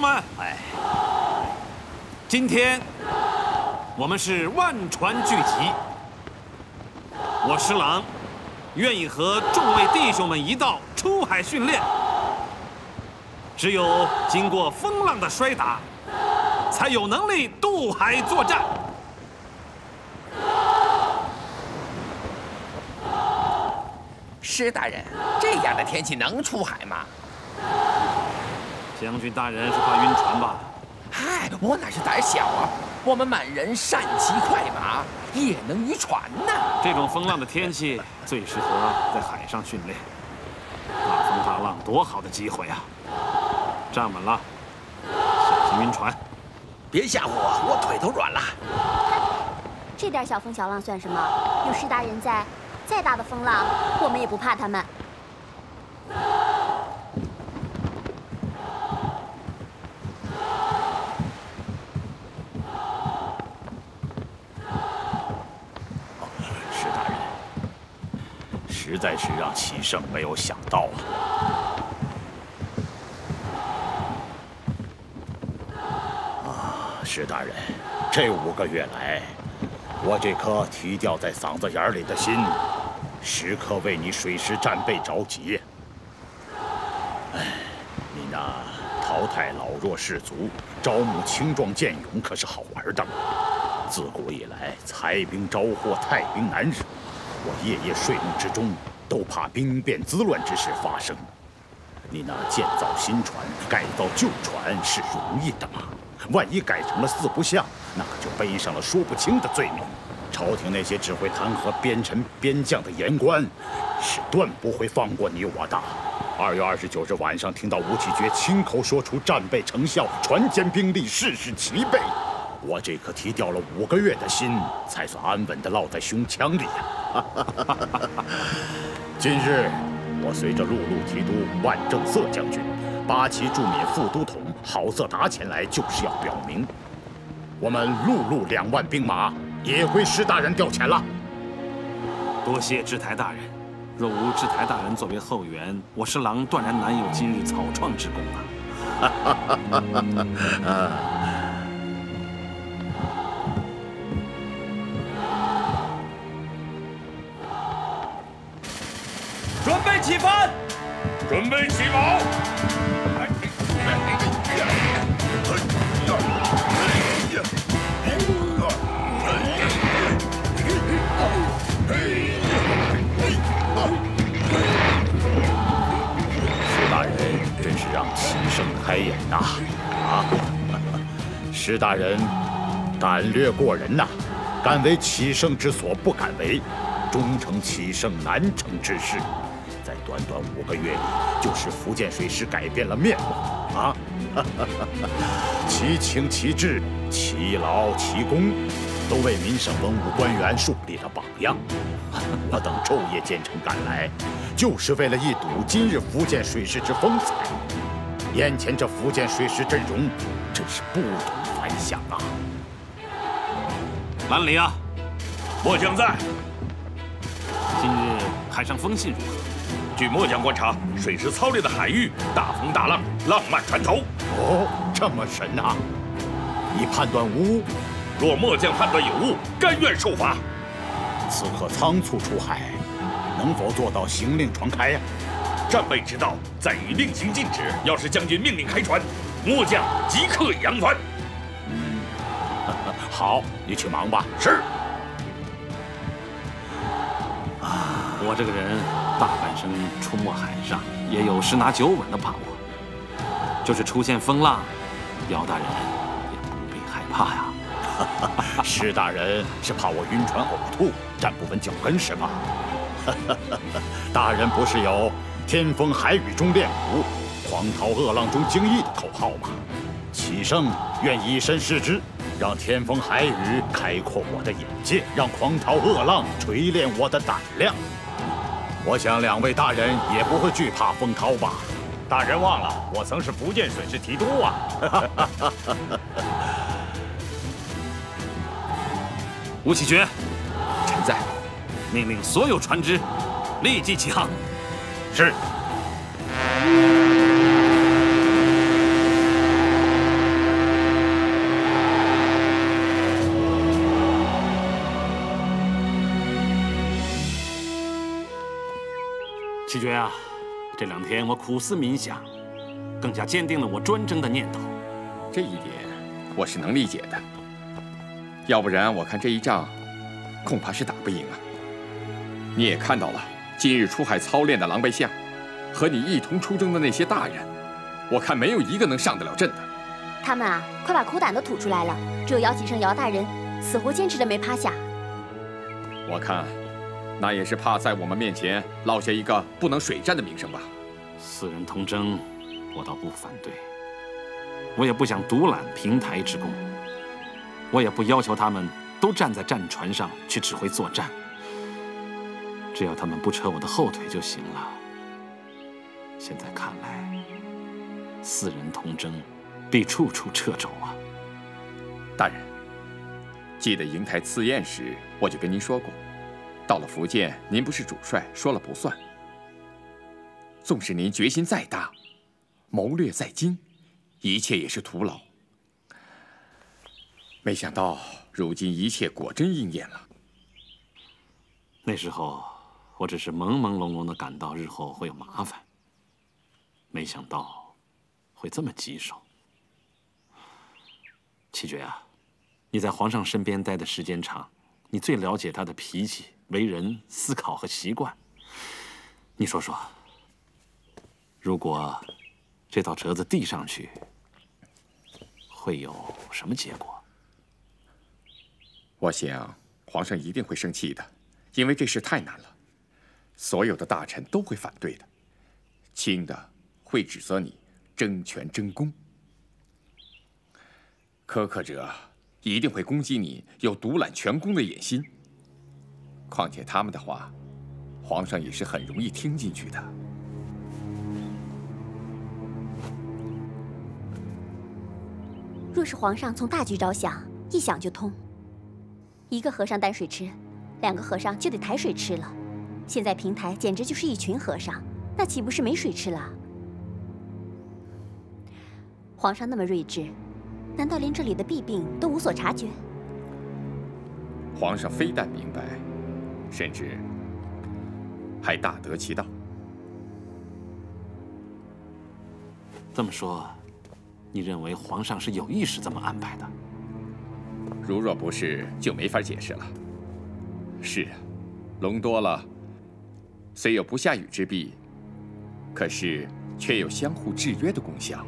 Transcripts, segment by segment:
兄们，今天我们是万船聚集，我施琅愿意和众位弟兄们一道出海训练。只有经过风浪的摔打，才有能力渡海作战。施大人，这样的天气能出海吗？将军大人是怕晕船吧？嗨，我哪是胆小啊！我们满人善骑快马，也能渔船呐。这种风浪的天气最适合在海上训练。大风大浪，多好的机会啊！站稳了，小心晕船。别吓唬我，我腿都软了。这点小风小浪算什么？有施大人在，再大的风浪，我们也不怕他们。施大人，实在是让齐胜没有想到啊！施大人，这5个月来，我这颗提吊在嗓子眼里的心，时刻为你水师战备着急。你那淘汰老弱士卒，招募青壮健勇，可是好玩的吗？自古以来，财兵招祸，太兵难惹。我夜夜睡梦之中，都怕兵变滋乱之事发生。你那建造新船、改造旧船是容易的吗？万一改成了四不像，那可就背上了说不清的罪名。朝廷那些只会弹劾边臣边将的言官，是断不会放过你我的。2月29日晚上，听到吴启觉亲口说出战备成效，船坚兵利，事事齐备。我这颗提吊了5个月的心，才算安稳地烙在胸腔里呀。今日，我随着陆路提督万正色将军、8旗驻闽副都统郝色达前来，就是要表明，我们陆路2万兵马也归施大人调遣了。多谢知台大人，若无知台大人作为后援，我施琅断然难有今日草创之功啊！准备起帆，准备起锚。施大人真是让齐胜开眼呐！施大人胆略过人呐，敢为齐胜之所不敢为，终成齐胜难成之事。在短短5个月里，就使福建水师改变了面貌啊！其情其志，其劳其功，都为民省文武官员树立了榜样。我等昼夜兼程赶来，就是为了一睹今日福建水师之风采。眼前这福建水师阵容，真是不同凡响啊！兰里啊，末将在。今日海上风信如何？据末将观察，水师操练的海域大风大浪，浪漫船头。哦，这么神呐！你判断无误？若末将判断有误，甘愿受罚。此刻仓促出海，能否做到行令船开呀？战备之道在于令行禁止。要是将军命令开船，末将即刻扬帆。好，你去忙吧。是。我这个人大半生出没海上，也有10拿9稳的把握。就是出现风浪，姚大人也不必害怕呀。施大人是怕我晕船呕吐，站不稳脚跟是吗？大人不是有“天风海雨中练武，狂涛恶浪中精益”的口号吗？齐胜愿以身试之，让天风海雨开阔我的眼界，让狂涛恶浪锤炼我的胆量。我想2位大人也不会惧怕风涛吧？大人忘了，我曾是福建水师提督啊！吴启觉，臣在。命令所有船只立即起航。是。七绝啊，这2天我苦思冥想，更加坚定了我专征的念头。这一点我是能理解的，要不然我看这一仗，恐怕是打不赢啊。你也看到了，今日出海操练的狼狈相，和你一同出征的那些大人，我看没有一个能上得了阵的。他们啊，快把苦胆都吐出来了，只有姚启胜姚大人死活坚持着没趴下。我看，那也是怕在我们面前落下一个不能水战的名声吧。4人同征，我倒不反对。我也不想独揽平台之功，我也不要求他们都站在战船上去指挥作战，只要他们不扯我的后腿就行了。现在看来，4人同征，必处处掣肘啊。大人，记得瀛台赐宴时，我就跟您说过，到了福建，您不是主帅，说了不算。纵使您决心再大，谋略再精，一切也是徒劳。没想到如今一切果真应验了。那时候我只是朦朦胧胧地感到日后会有麻烦，没想到会这么棘手。七绝啊，你在皇上身边待的时间长，你最了解他的脾气、为人、思考和习惯。你说说，如果这道折子递上去，会有什么结果？我想皇上一定会生气的，因为这事太难了，所有的大臣都会反对的，轻的会指责你争权争功，苛刻者一定会攻击你有独揽全功的野心。况且他们的话，皇上也是很容易听进去的。若是皇上从大局着想，一想就通。一个和尚担水吃，2个和尚就得抬水吃了。现在平台简直就是一群和尚，那岂不是没水吃了？皇上那么睿智，难道连这里的弊病都无所察觉？皇上非但明白，甚至还大得其道。这么说，你认为皇上是有意识这么安排的？如若不是，就没法解释了。是啊，龙多了，虽有不下雨之弊，可是却有相互制约的功效。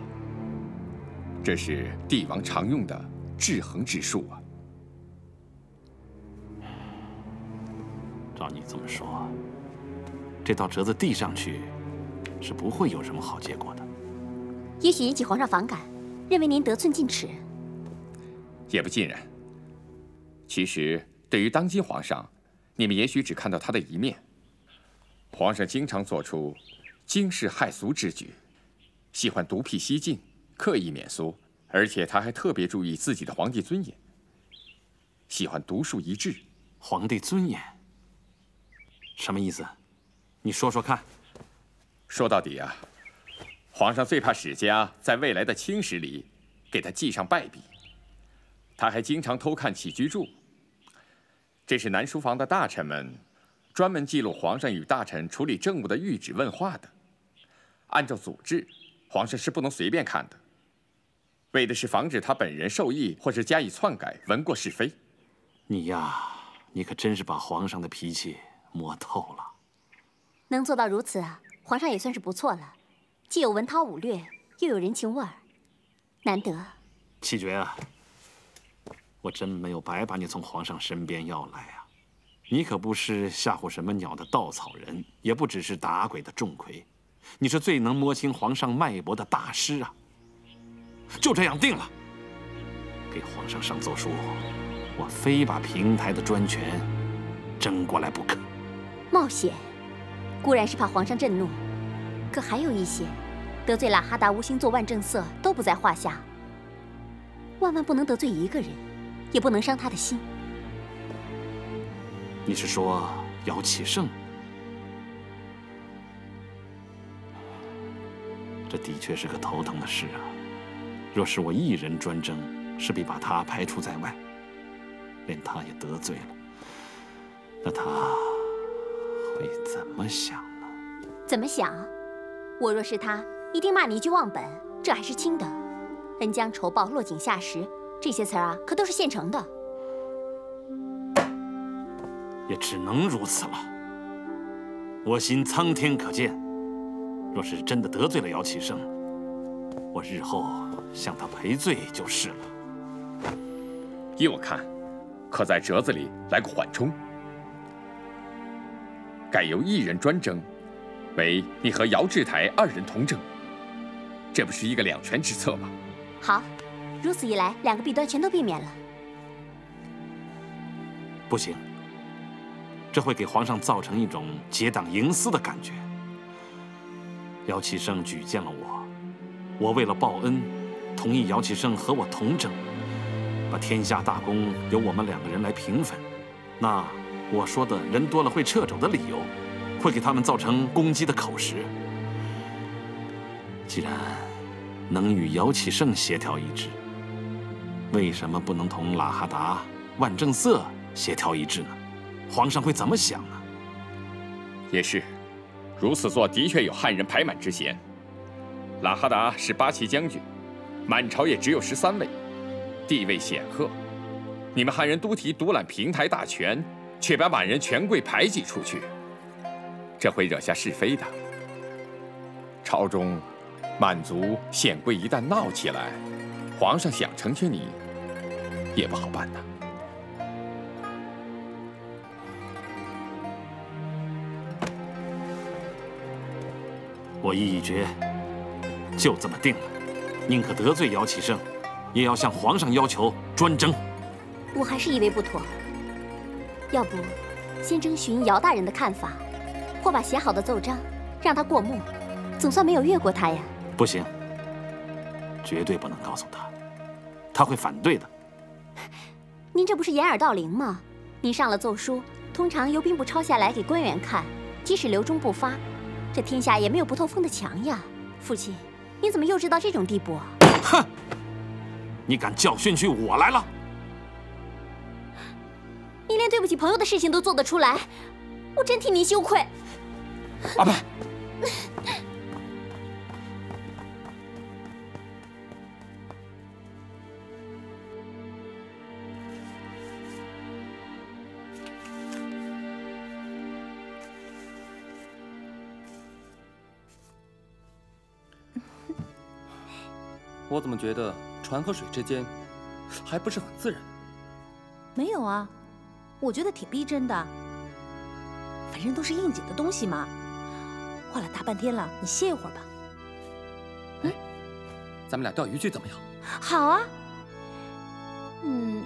这是帝王常用的制衡之术啊。照你这么说，这道折子递上去，是不会有什么好结果的。也许引起皇上反感，认为您得寸进尺。也不尽然。其实，对于当今皇上，你们也许只看到他的一面。皇上经常做出惊世骇俗之举，喜欢独辟蹊径，刻意免俗，而且他还特别注意自己的皇帝尊严，喜欢独树一帜。皇帝尊严？什么意思？你说说看。说到底啊，皇上最怕史家在未来的清史里给他记上败笔。他还经常偷看起居注。这是南书房的大臣们专门记录皇上与大臣处理政务的谕旨问话的。按照祖制，皇上是不能随便看的，为的是防止他本人受益或是加以篡改、闻过是非。你呀，你可真是把皇上的脾气摸透了。能做到如此，皇上也算是不错了，既有文韬武略，又有人情味儿，难得。七绝啊，我真没有白把你从皇上身边要来啊！你可不是吓唬什么鸟的稻草人，也不只是打鬼的钟馗，你是最能摸清皇上脉搏的大师啊！就这样定了，给皇上上奏书，我非把平台的专权争过来不可。冒险固然是怕皇上震怒，可还有一些得罪喇哈达无星座万正色都不在话下。万万不能得罪一个人，也不能伤他的心。你是说姚启胜？这的确是个头疼的事啊！若是我一人专政，势必把他排除在外，连他也得罪了，那他会怎么想呢？怎么想？我若是他，一定骂你一句忘本，这还是轻的。恩将仇报，落井下石，这些词儿啊，可都是现成的。也只能如此了。我心苍天可见，若是真的得罪了姚启圣，我日后向他赔罪就是了。依我看，可在折子里来个缓冲，改由一人专征，为你和姚志台2人同征，这不是一个两全之策吗？好，如此一来，2个弊端全都避免了。不行，这会给皇上造成一种结党营私的感觉。姚启圣举荐了我，我为了报恩，同意姚启圣和我同征，把天下大功由我们2个人来平分。那我说的人多了会掣肘的理由，会给他们造成攻击的口实。既然能与姚启圣协调一致，为什么不能同喇哈达、万正色协调一致呢？皇上会怎么想呢？也是，如此做的确有汉人排满之嫌。喇哈达是8旗将军，满朝也只有13位，地位显赫。你们汉人都提独揽平台大权，却把满人权贵排挤出去，这会惹下是非的。朝中满族显贵一旦闹起来，皇上想成全你，也不好办呐。我意已决，就这么定了。宁可得罪姚启圣，也要向皇上要求专征。我还是以为不妥，要不先征询姚大人的看法，或把写好的奏章让他过目，总算没有越过他呀。不行，绝对不能告诉他，他会反对的。您这不是掩耳盗铃吗？您上了奏书，通常由兵部抄下来给官员看，即使留中不发，这天下也没有不透风的墙呀。父亲，你怎么幼稚到这种地步啊？哼！你敢教训起我来了？你连对不起朋友的事情都做得出来，我真替您羞愧。阿伯，我怎么觉得船和水之间还不是很自然？没有啊，我觉得挺逼真的。反正都是应景的东西嘛。画了大半天了，你歇一会儿吧。咱们俩钓鱼去怎么样？好啊。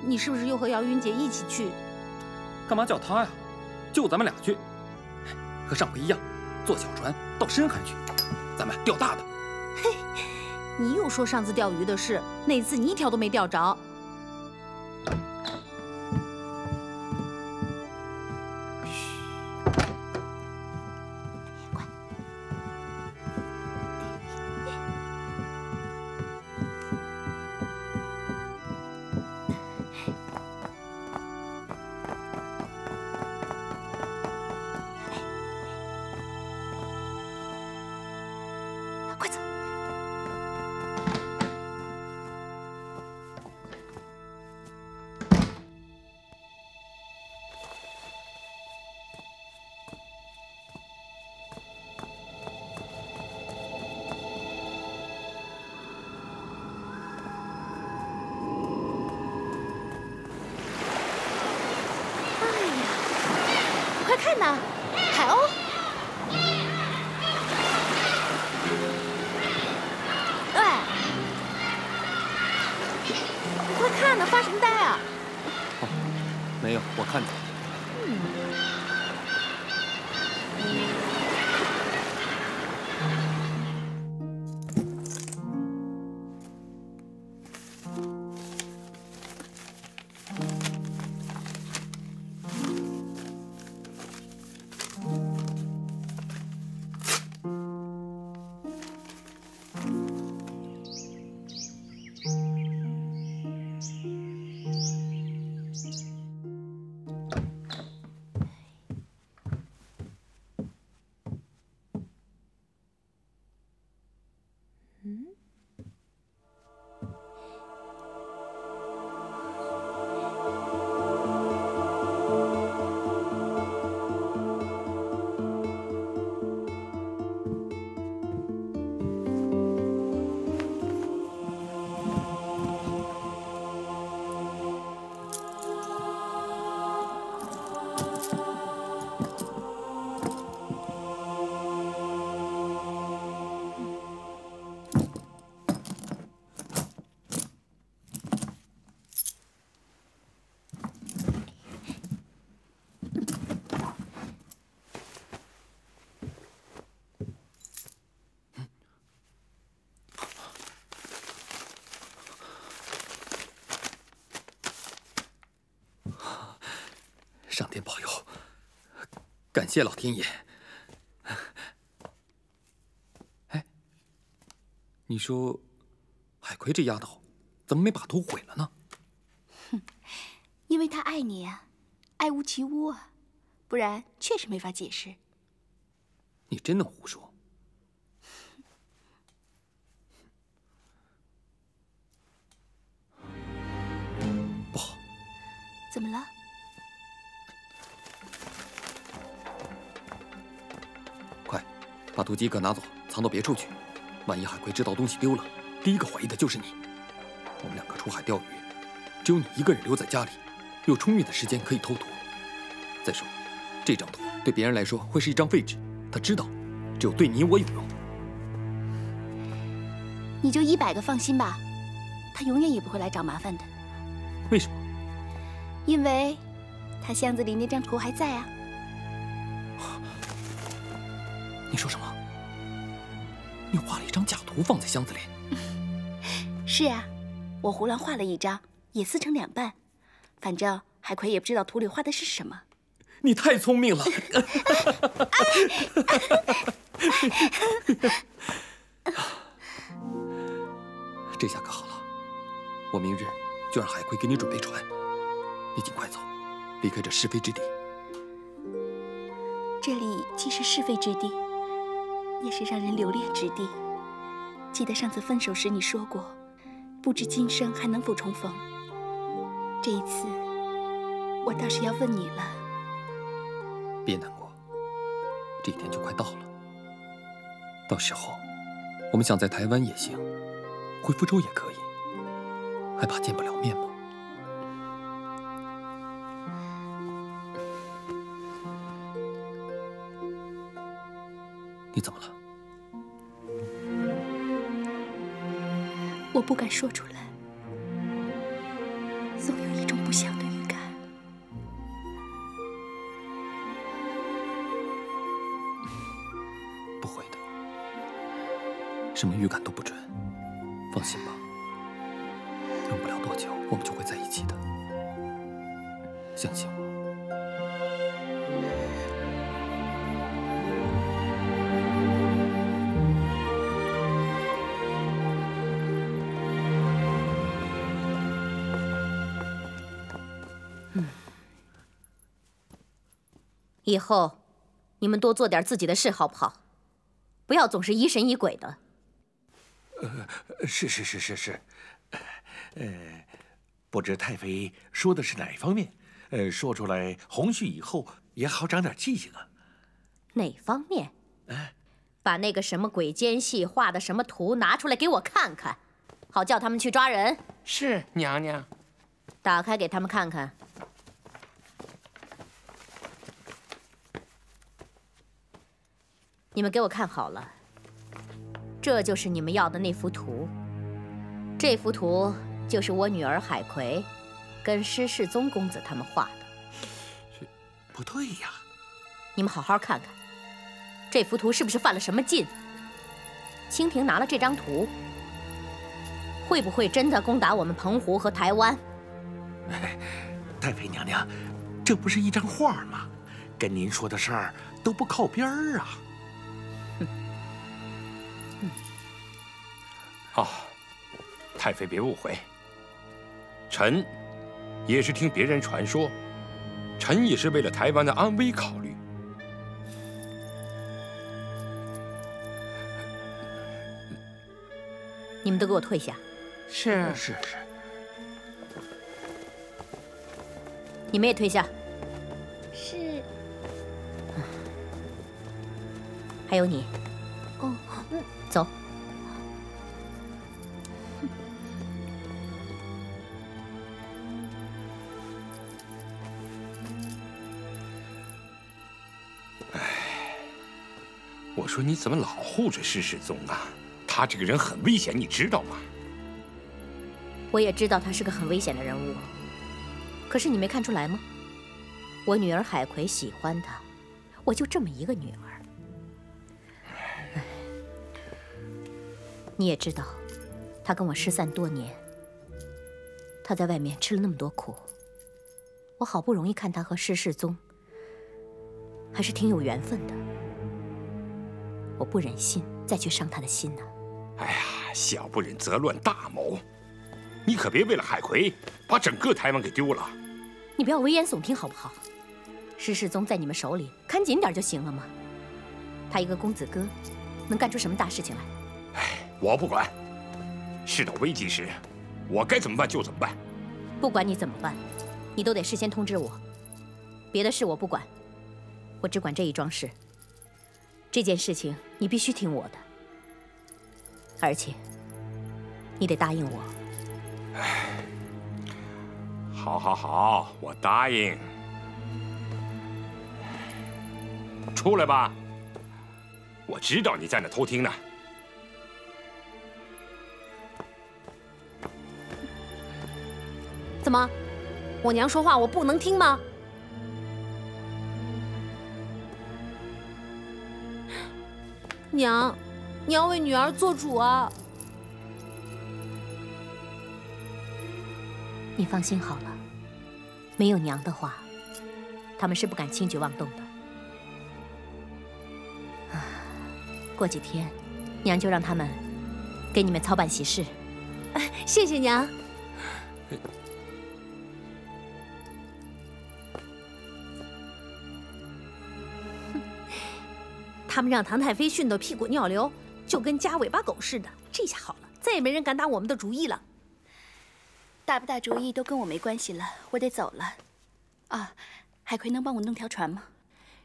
你是不是又和姚云姐一起去？干嘛叫她呀？就咱们俩去，和上回一样，坐小船到深海去，咱们钓大的。嘿。你又说上次钓鱼的事，那次你一条都没钓着。快走！看呐，海鸥！哎，快看呐，发什么呆啊？哦，没有，我看见。上天保佑，感谢老天爷。哎，你说海葵这丫头怎么没把图毁了呢？哼，因为她爱你啊，爱屋及乌啊，不然确实没法解释。你真能胡说。不好。怎么了？快，把图集可拿走，藏到别处去。万一海葵知道东西丢了，第一个怀疑的就是你。我们两个出海钓鱼，只有你一个人留在家里，有充裕的时间可以偷图。再说，这张图对别人来说会是一张废纸，他知道，只有对你我有用。你就100个放心吧，他永远也不会来找麻烦的。为什么？因为他箱子里那张图还在啊。你说什么？你画了一张假图放在箱子里？是啊，我胡乱画了一张，也撕成2半，反正海葵也不知道图里画的是什么。你太聪明了！这下可好了，我明日就让海葵给你准备船，你尽快走，离开这是非之地。这里既是是非之地，也是让人留恋之地。记得上次分手时你说过，不知今生还能否重逢。这一次，我倒是要问你了。别难过，这一天就快到了。到时候，我们想在台湾也行，回福州也可以，还怕见不了面吗？你怎么了？我不敢说出来，总有一种不祥的预感。不会的，什么预感都不准。放心吧，用不了多久，我们就会在一起的。相信我。以后，你们多做点自己的事，好不好？不要总是疑神疑鬼的。是。不知太妃说的是哪方面？说出来，洪旭以后也好长点记性啊。哪方面？把那个什么鬼奸细画的什么图拿出来给我看看，好叫他们去抓人。是娘娘。打开给他们看看。你们给我看好了，这就是你们要的那幅图。这幅图就是我女儿海葵跟施世宗公子他们画的。不对呀！你们好好看看，这幅图是不是犯了什么禁？清廷拿了这张图，会不会真的攻打我们澎湖和台湾？太妃娘娘，这不是一张画吗？跟您说的事儿都不靠边儿啊！哦，太妃别误会，臣也是听别人传说，臣也是为了台湾的安危考虑。你们都给我退下！是。你们也退下。是。还有你。哦。走。我说你怎么老护着施世宗啊？他这个人很危险，你知道吗？我也知道他是个很危险的人物，可是你没看出来吗？我女儿海葵喜欢他，我就这么一个女儿。你也知道，他跟我失散多年，他在外面吃了那么多苦，我好不容易看他和施世宗还是挺有缘分的，我不忍心再去伤他的心呢。哎呀，小不忍则乱大谋，你可别为了海葵把整个台湾给丢了。你不要危言耸听好不好？施世宗在你们手里，看紧点就行了嘛。他一个公子哥，能干出什么大事情来？哎，我不管。事到危急时，我该怎么办就怎么办。不管你怎么办，你都得事先通知我。别的事我不管，我只管这一桩事。这件事情你必须听我的，而且你得答应我。哎，好，好，好，我答应。出来吧，我知道你在那偷听呢。怎么，我娘说话我不能听吗？娘，你要为女儿做主啊！你放心好了，没有娘的话，他们是不敢轻举妄动的。过几天，娘就让他们给你们操办喜事。谢谢娘。他们让唐太妃训得屁滚尿流，就跟夹尾巴狗似的。这下好了，再也没人敢打我们的主意了。打不打主意都跟我没关系了，我得走了。啊，海葵能帮我弄条船吗？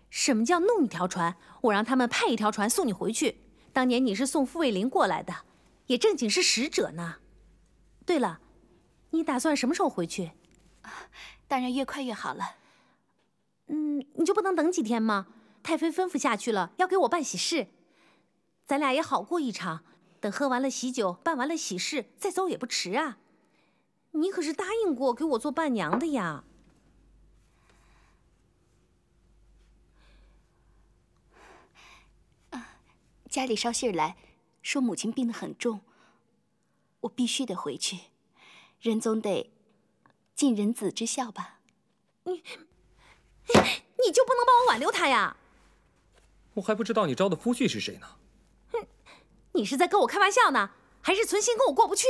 什么叫弄一条船？我让他们派一条船送你回去。当年你是送傅卫林过来的，也正经是使者呢。对了，你打算什么时候回去？当然越快越好了。你就不能等几天吗？太妃吩咐下去了，要给我办喜事，咱俩也好过一场。等喝完了喜酒，办完了喜事，再走也不迟啊。你可是答应过给我做伴娘的呀。家里捎信儿来，说母亲病得很重，我必须得回去。人总得尽人子之孝吧。你就不能帮我挽留她呀？我还不知道你招的夫婿是谁呢。你是在跟我开玩笑呢，还是存心跟我过不去？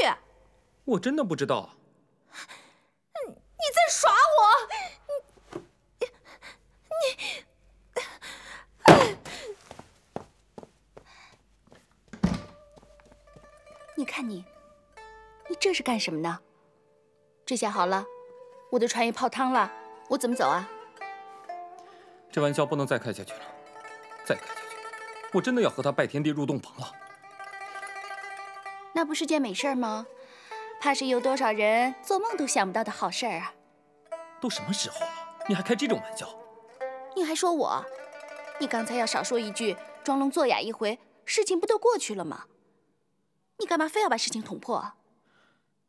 我真的不知道。你在耍我！你看你这是干什么呢？这下好了，我的船也泡汤了，我怎么走啊？这玩笑不能再开下去了，再开下去，我真的要和他拜天地入洞房了。那不是件美事吗？怕是有多少人做梦都想不到的好事儿啊！都什么时候了，你还开这种玩笑？你还说我？你刚才要少说一句，装聋作哑一回，事情不都过去了吗？你干嘛非要把事情捅破啊？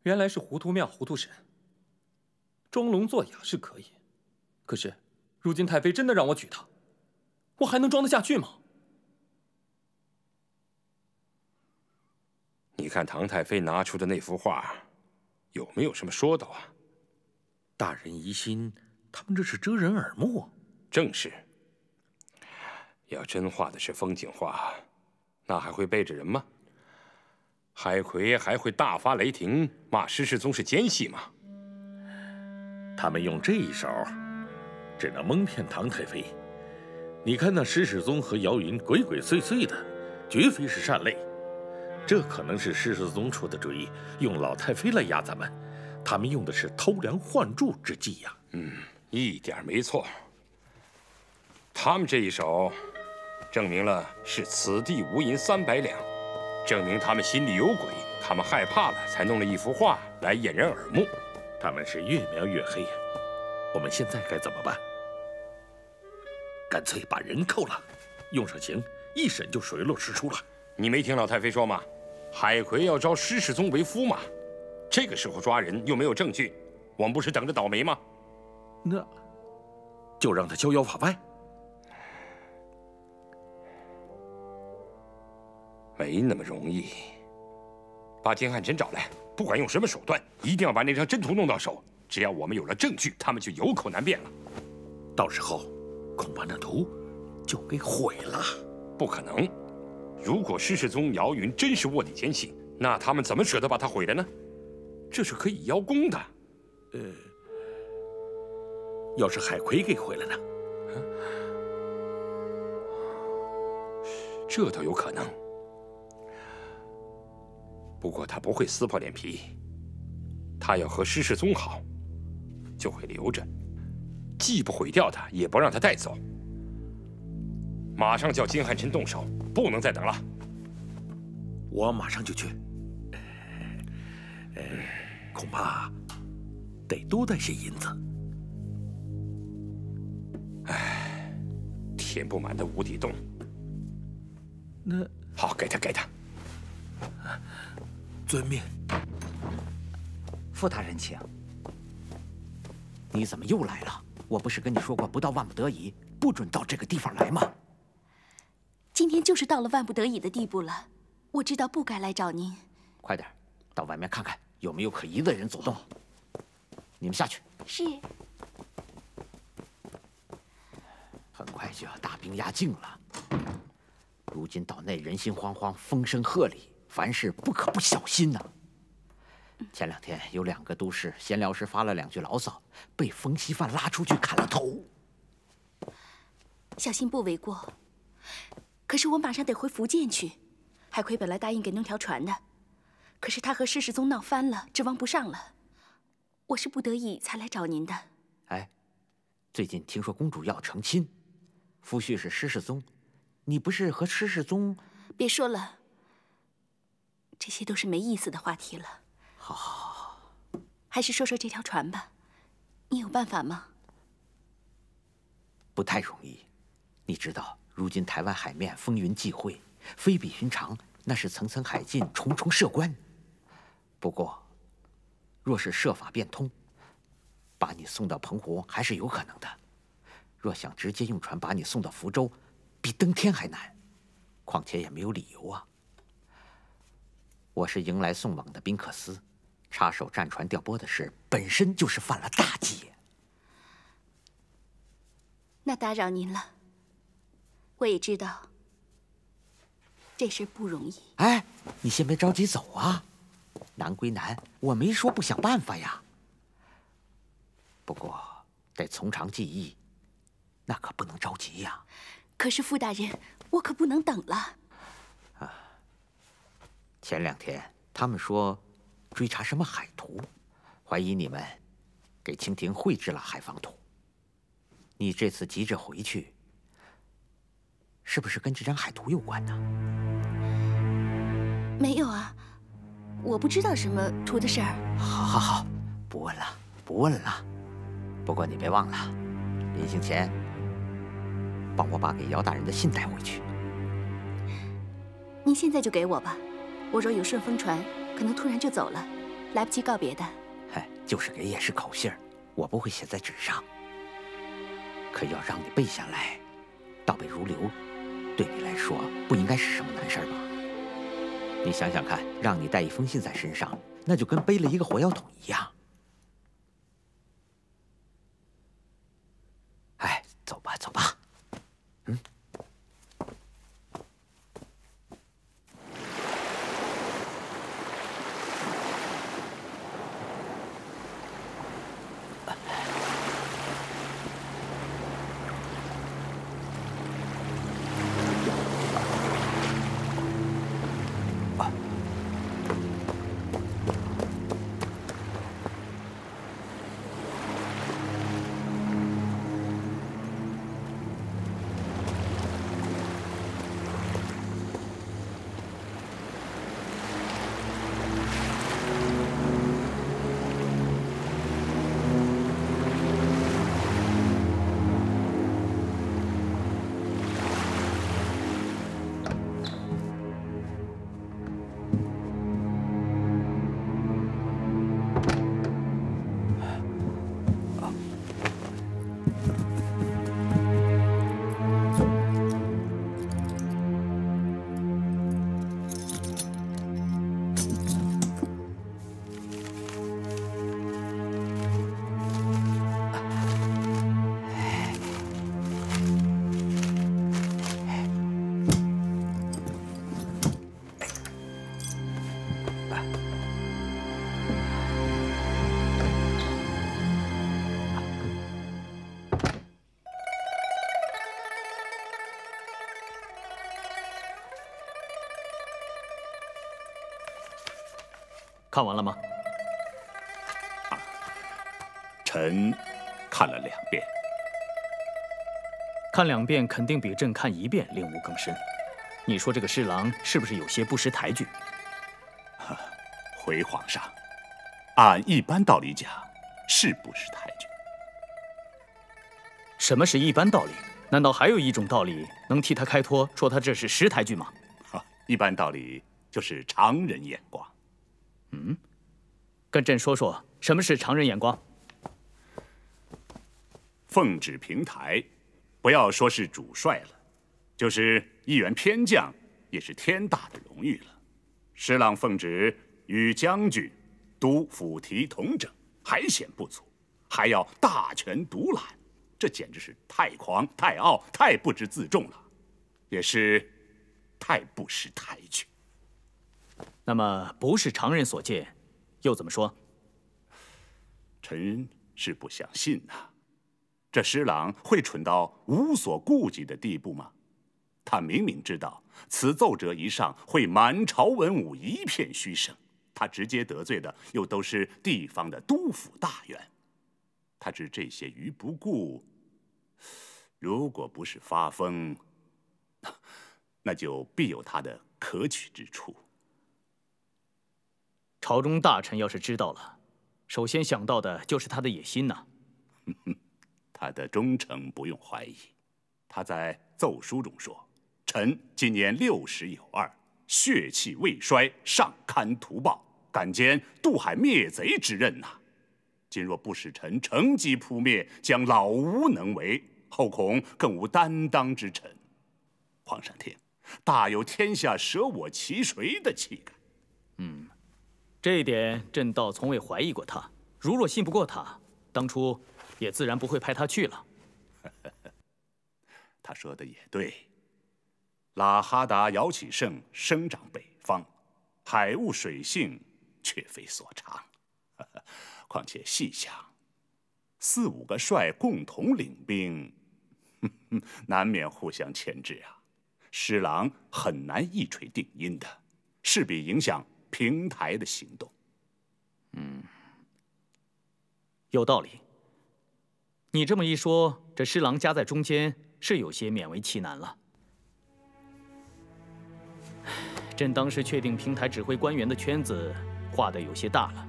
原来是糊涂庙糊涂神。装聋作哑是可以，可是如今太妃真的让我娶她，我还能装得下去吗？你看唐太妃拿出的那幅画，有没有什么说道啊？大人疑心他们这是遮人耳目。正是。要真画的是风景画，那还会背着人吗？海葵还会大发雷霆，骂施世宗是奸细吗？他们用这一手，只能蒙骗唐太妃。你看那施世宗和姚云鬼鬼祟祟的，绝非是善类。这可能是施世宗出的主意，用老太妃来压咱们。他们用的是偷梁换柱之计呀。一点没错。他们这一手，证明了是此地无银300两，证明他们心里有鬼，他们害怕了，才弄了一幅画来掩人耳目。他们是越描越黑呀。我们现在该怎么办？干脆把人扣了，用上刑，一审就水落石出了。你没听老太妃说吗？海葵要招施世宗为夫嘛。这个时候抓人又没有证据，我们不是等着倒霉吗？那就让他逍遥法外。没那么容易。把金汉臣找来，不管用什么手段，一定要把那张真图弄到手。只要我们有了证据，他们就有口难辩了。到时候，恐怕那图就给毁了。不可能！如果施世宗、姚云真是卧底奸细，那他们怎么舍得把它毁了呢？这是可以邀功的。要是海葵给毁了呢？这倒有可能。不过他不会撕破脸皮，他要和施世宗好，就会留着，既不毁掉他，也不让他带走。马上叫金汉臣动手，不能再等了。我马上就去。恐怕得多带些银子。唉，填不满的无底洞。那好，给他，给他。遵命。傅大人，请。你怎么又来了？我不是跟你说过，不到万不得已，不准到这个地方来吗？今天就是到了万不得已的地步了。我知道不该来找您。快点，到外面看看有没有可疑的人走动。你们下去。是。很快就要大兵压境了。如今岛内人心惶惶，风声鹤唳，凡事不可不小心呐。前2天有2个都师闲聊时发了2句牢骚，被冯锡范拉出去砍了头。小心不为过。可是我马上得回福建去。海葵本来答应给弄条船的，可是他和施世宗闹翻了，指望不上了。我是不得已才来找您的。哎，最近听说公主要成亲，夫婿是施世宗，你不是和施世宗？别说了，这些都是没意思的话题了。好，还是说说这条船吧。你有办法吗？不太容易。你知道，如今台湾海面风云际会，非比寻常，那是层层海禁，重重设关。不过，若是设法变通，把你送到澎湖还是有可能的。若想直接用船把你送到福州，比登天还难。况且也没有理由啊。我是迎来送往的宾克斯，插手战船调拨的事，本身就是犯了大忌。那打扰您了。我也知道，这事不容易。哎，你先别着急走啊。难归难，我没说不想办法呀。不过得从长计议，那可不能着急呀。可是傅大人，我可不能等了。前2天他们说追查什么海图，怀疑你们给清廷绘制了海防图。你这次急着回去，是不是跟这张海图有关呢？没有啊，我不知道什么图的事儿。好，不问了，不问了。不过你别忘了，临行前帮我把给姚大人的信带回去。您现在就给我吧，我若有顺风船，可能突然就走了，来不及告别的。哎，就是给也是口信儿，我不会写在纸上。可要让你背下来，倒背如流，对你来说不应该是什么难事吧？你想想看，让你带一封信在身上，那就跟背了一个火药桶一样。哎，走吧，走吧。看完了吗？臣看了2遍。看2遍肯定比朕看1遍领悟更深。你说这个施琅是不是有些不识抬举？回皇上，按一般道理讲，是不识抬举。什么是一般道理？难道还有一种道理能替他开脱，说他这是识抬举吗？一般道理就是常人眼光。跟朕说说什么是常人眼光。奉旨平台，不要说是主帅了，就是一员偏将，也是天大的荣誉了。施琅奉旨与将军、督抚提同整，还嫌不足，还要大权独揽，这简直是太狂、太傲、太不知自重了，也是太不识抬举。那么不是常人所见，又怎么说？臣是不相信呐。这施琅会蠢到无所顾忌的地步吗？他明明知道此奏折一上，会满朝文武一片嘘声，他直接得罪的又都是地方的督抚大员，他置这些于不顾，如果不是发疯，那就必有他的可取之处。朝中大臣要是知道了，首先想到的就是他的野心呐。他的忠诚不用怀疑，他在奏书中说：“臣今年60有2，血气未衰，尚堪图报，敢兼渡海灭贼之任呐！今若不使臣乘机扑灭，将老无能为，后恐更无担当之臣。”皇上听，大有天下舍我其谁的气概。这一点朕倒从未怀疑过他。如若信不过他，当初也自然不会派他去了。他说的也对，喇哈达、姚启圣生长北方，海务水性却非所长。况且细想，4、5个帅共同领兵，难免互相牵制啊。施琅很难一锤定音的，势必影响平台的行动。有道理。你这么一说，这施琅夹在中间是有些勉为其难了。朕当时确定平台指挥官员的圈子画得有些大了。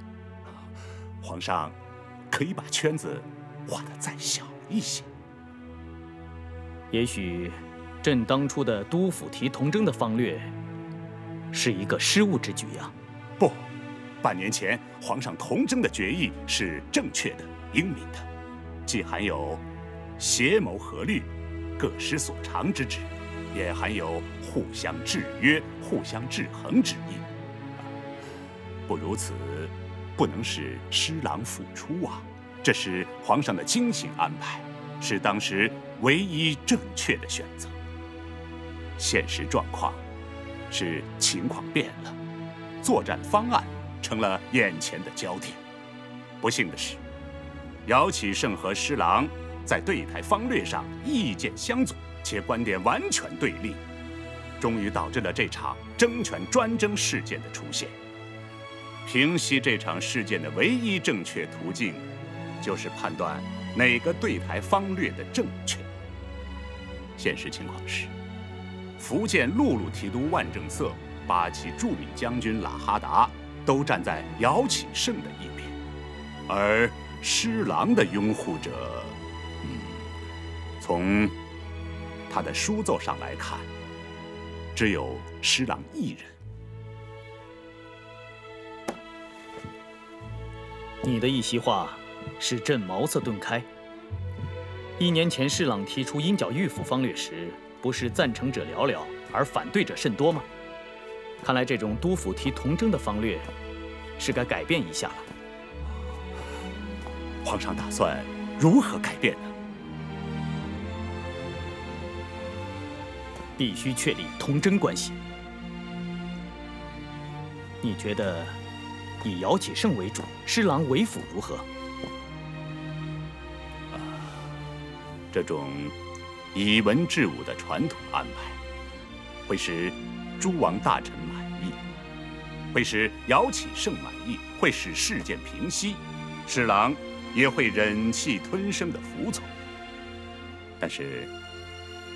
皇上可以把圈子画得再小一些。也许朕当初的督抚提同征的方略是一个失误之举呀。不，半年前皇上同征的决议是正确的、英明的，既含有协谋合律、各施所长之旨，也含有互相制约、互相制衡之意。不如此，不能使施琅复出啊！这是皇上的精心安排，是当时唯一正确的选择。现实状况是情况变了，作战方案成了眼前的焦点。不幸的是，姚启圣和施琅在对台方略上意见相左，且观点完全对立，终于导致了这场争权专政事件的出现。平息这场事件的唯一正确途径，就是判断哪个对台方略的正确。现实情况是，福建陆路提督万正色、八旗著名将军喇哈达都站在姚启圣的一边，而施琅的拥护者，从他的书奏上来看，只有施琅一人。你的一席话，使朕茅塞顿开。1年前施琅提出鹰角御府方略时，不是赞成者寥寥，而反对者甚多吗？看来这种督抚提同征的方略，是该改变一下了。皇上打算如何改变呢？必须确立同征关系。你觉得以姚启圣为主，施琅为辅如何？这种以文治武的传统安排，会使诸王大臣满意。会使姚启圣满意，会使事件平息，侍郎也会忍气吞声地服从。但是，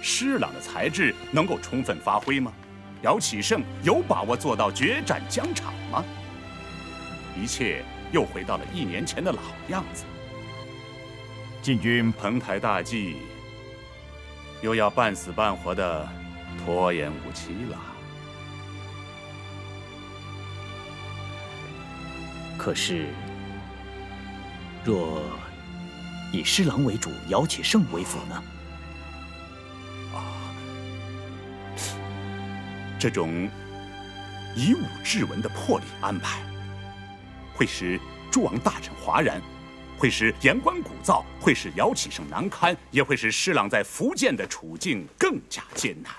施琅的才智能够充分发挥吗？姚启圣有把握做到决战疆场吗？一切又回到了1年前的老样子。晋军彭台大计，又要半死半活的拖延无期了。可是，若以施琅为主，姚启圣为辅呢？这种以武治文的魄力安排，会使诸王大臣哗然，会使言官鼓噪，会使姚启圣难堪，也会使施琅在福建的处境更加艰难。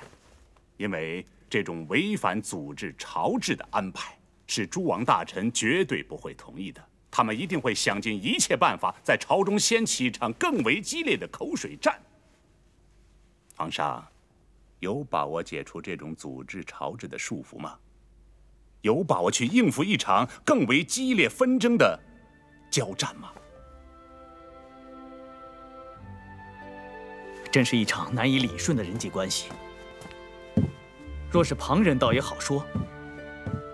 因为这种违反祖制朝制的安排，是诸王大臣绝对不会同意的。他们一定会想尽一切办法，在朝中掀起一场更为激烈的口水战。皇上有把握解除这种祖制朝制的束缚吗？有把握去应付一场更为激烈纷争的交战吗？真是一场难以理顺的人际关系。若是旁人倒也好说，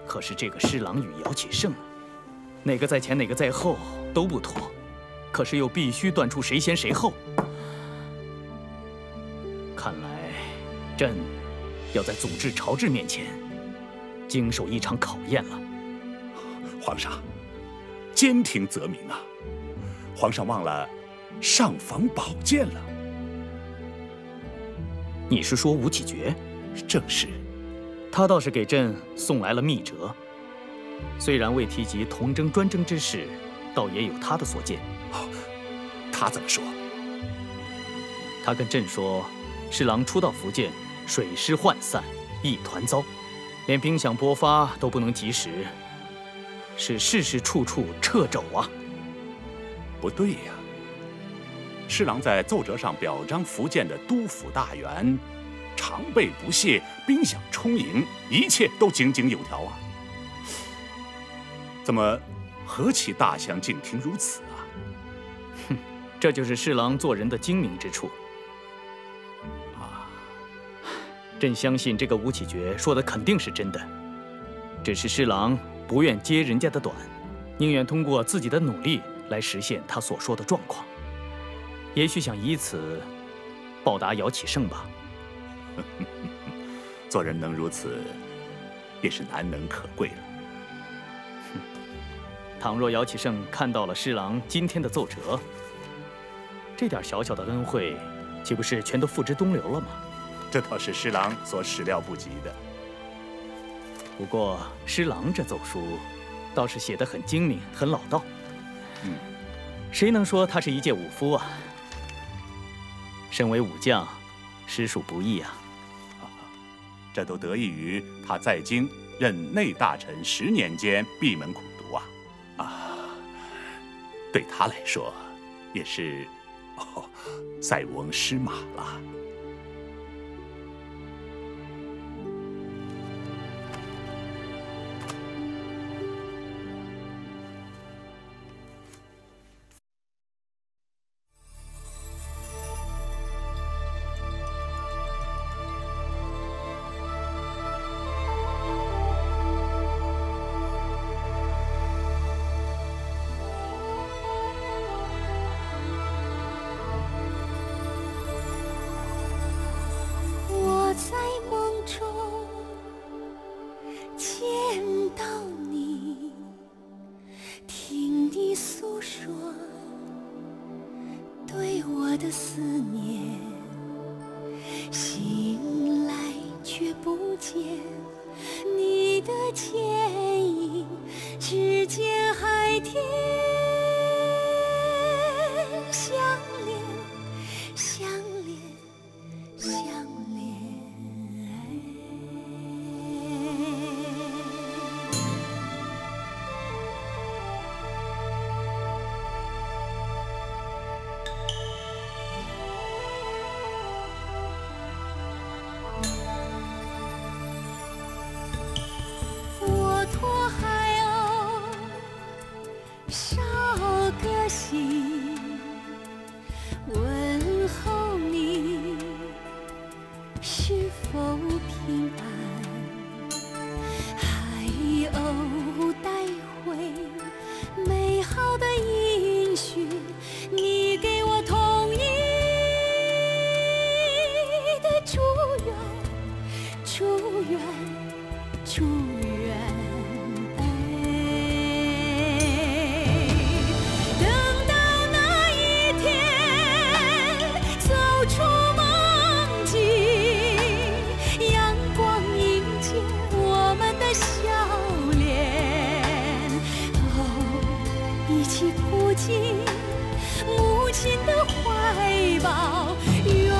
可是这个施琅与姚启圣，哪个在前哪个在后都不妥，可是又必须断出谁先谁后。看来朕要在祖制朝制面前经受一场考验了。皇上，兼听则明啊！皇上忘了上房宝剑了。你是说吴启觉？正是。他倒是给朕送来了密折，虽然未提及同征专征之事，倒也有他的所见。他怎么说？他跟朕说，施琅初到福建，水师涣散，一团糟，连兵饷拨发都不能及时，是事事处处掣肘啊。不对呀，施琅在奏折上表彰福建的督抚大员常备不懈，兵饷充盈，一切都井井有条啊。怎么何其大相径庭如此啊？哼，这就是施琅做人的精明之处。朕相信这个吴启觉说的肯定是真的，只是施琅不愿接人家的短，宁愿通过自己的努力来实现他所说的状况，也许想以此报答姚启圣吧。做人能如此，也是难能可贵了。倘若姚启圣看到了施琅今天的奏折，这点小小的恩惠，岂不是全都付之东流了吗？这倒是施琅所始料不及的。不过施琅这奏书，倒是写得很精明，很老道。谁能说他是一介武夫啊？身为武将，实属不易啊。这都得益于他在京任内大臣10年间闭门苦读啊！对他来说，也是塞翁失马了。捎个信，问候你是否平安，还偶带回美好的音讯，你给我同意的祝愿，祝愿，祝愿。等到那一天走出梦境，阳光迎接我们的笑脸，哦，一起扑进母亲的怀抱，愿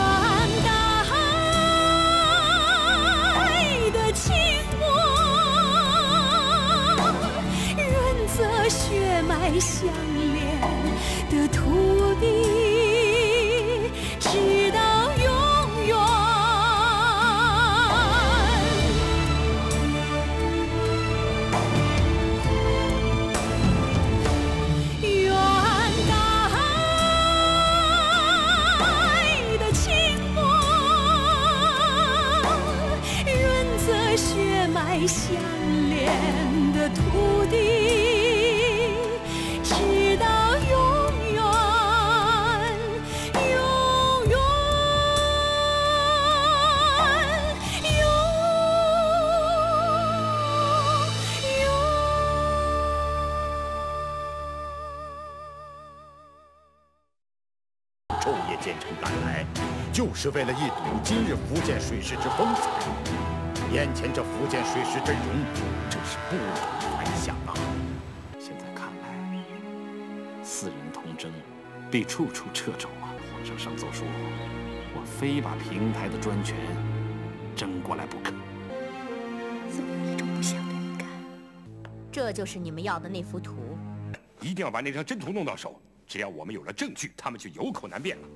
大海的情波润泽血脉相连的土地，直到永远。愿大海的情波润泽血脉相连的土地，直到永远，永远，昼夜兼程赶来，就是为了一睹今日福建水师之风采。眼前这福建水师阵容，真是不同凡响啊！现在看来，四人同征，必处处掣肘啊！皇上上奏说，我非把平台的专权争过来不可。总有一种不祥的预感。这就是你们要的那幅图。一定要把那张真图弄到手，只要我们有了证据，他们就有口难辩了。